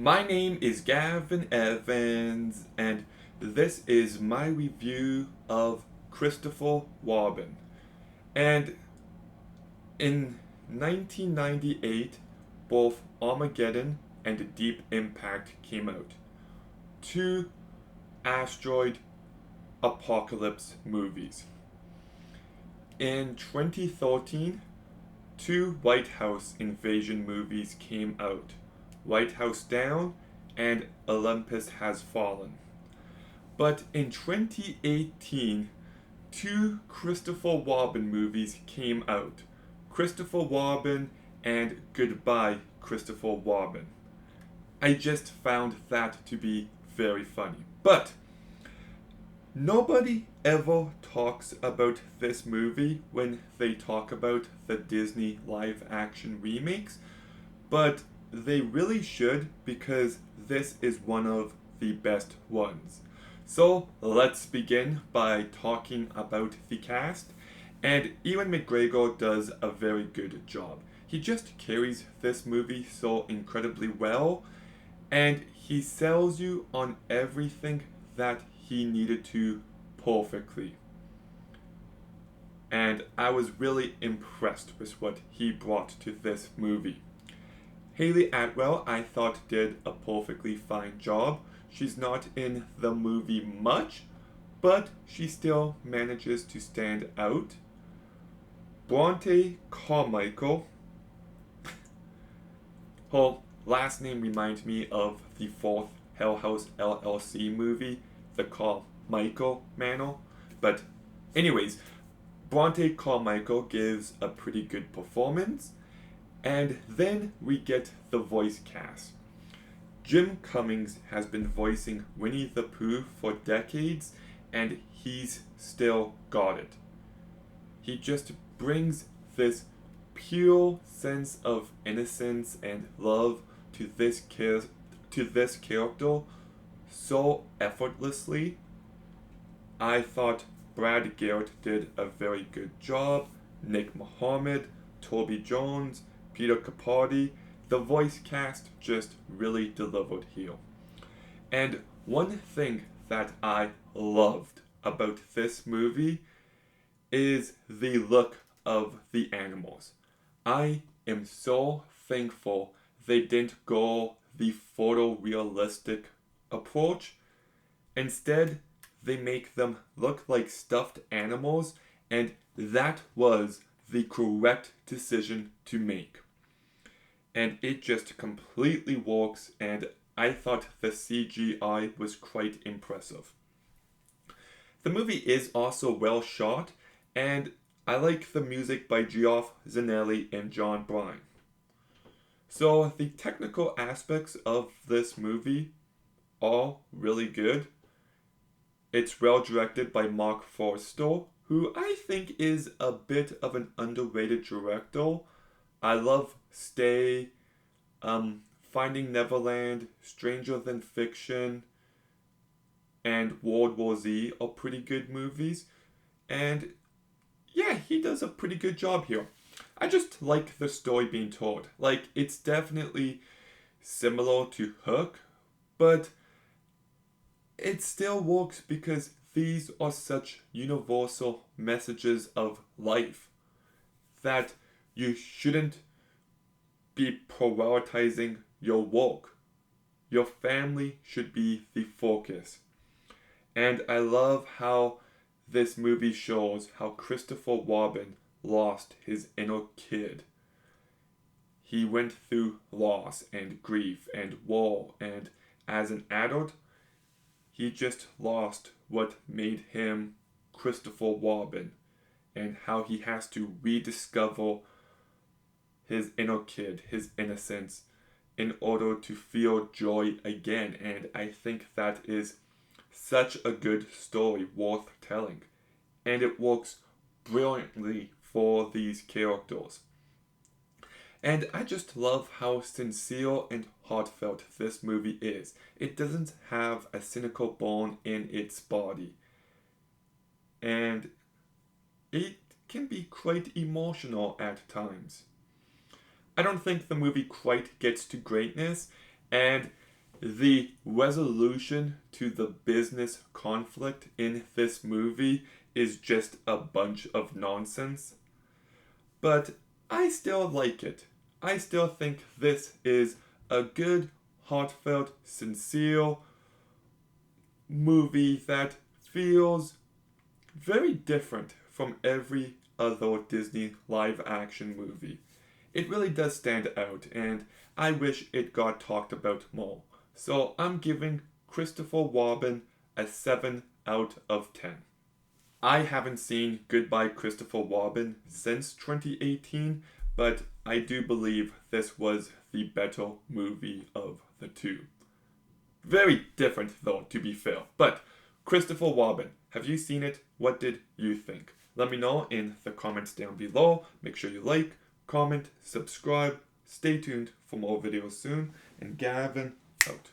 My name is Gavin Evans, and this is my review of Christopher Robin. And in 1998, both Armageddon and Deep Impact came out. Two asteroid apocalypse movies. In 2013, two White House invasion movies came out: White House Down and Olympus Has Fallen. But in 2018, two Christopher Robin movies came out: Christopher Robin and Goodbye Christopher Robin. I just found that to be very funny. But nobody ever talks about this movie when they talk about the Disney live action remakes, but they really should because this is one of the best ones. So let's begin by talking about the cast. And Ewan McGregor does a very good job. He just carries this movie so incredibly well, and he sells you on everything that he needed to perfectly. And I was really impressed with what he brought to this movie. Haley Atwell, I thought, did a perfectly fine job. She's not in the movie much, but she still manages to stand out. Bronte Carmichael, her last name reminds me of the fourth Hell House LLC movie, the Carmichael Manor. But, anyways, Bronte Carmichael gives a pretty good performance. And then we get the voice cast. Jim Cummings has been voicing Winnie the Pooh for decades, and he's still got it. He just brings this pure sense of innocence and love to this character so effortlessly. I thought Brad Garrett did a very good job. Nick Mohammed, Toby Jones, Peter Capaldi, the voice cast just really delivered here. And one thing that I loved about this movie is the look of the animals. I am so thankful they didn't go the photorealistic approach. Instead, they make them look like stuffed animals, and that was the correct decision to make. And it just completely works, and I thought the CGI was quite impressive. The movie is also well shot, and I like the music by Geoff Zanelli and John Bryan. So the technical aspects of this movie are really good. It's well directed by Mark Forster, who I think is a bit of an underrated director. I love Stay, Finding Neverland, Stranger Than Fiction, and World War Z are pretty good movies. And yeah, he does a pretty good job here. I just like the story being told. Like, it's definitely similar to Hook, but it still works because these are such universal messages of life that you shouldn't be prioritizing your work. Your family should be the focus. And I love how this movie shows how Christopher Robin lost his inner kid. He went through loss and grief and woe, and as an adult, he just lost what made him Christopher Robin, and how he has to rediscover his inner kid, his innocence, in order to feel joy again. And I think that is such a good story worth telling. And it works brilliantly for these characters. And I just love how sincere and heartfelt this movie is. It doesn't have a cynical bone in its body. And it can be quite emotional at times. I don't think the movie quite gets to greatness, and The resolution to the business conflict in this movie is just a bunch of nonsense. But I still like it. I still think this is a good, heartfelt, sincere movie that feels very different from every other Disney live action movie. It really does stand out, and I wish it got talked about more. So I'm giving Christopher Robin a 7 out of 10. I haven't seen Goodbye Christopher Robin since 2018, but I do believe this was the better movie of the two. Very different though, to be fair. But Christopher Robin, have you seen it? What did you think? Let me know in the comments down below. Make sure you like, comment, subscribe. Stay tuned for more videos soon. And Gavin out.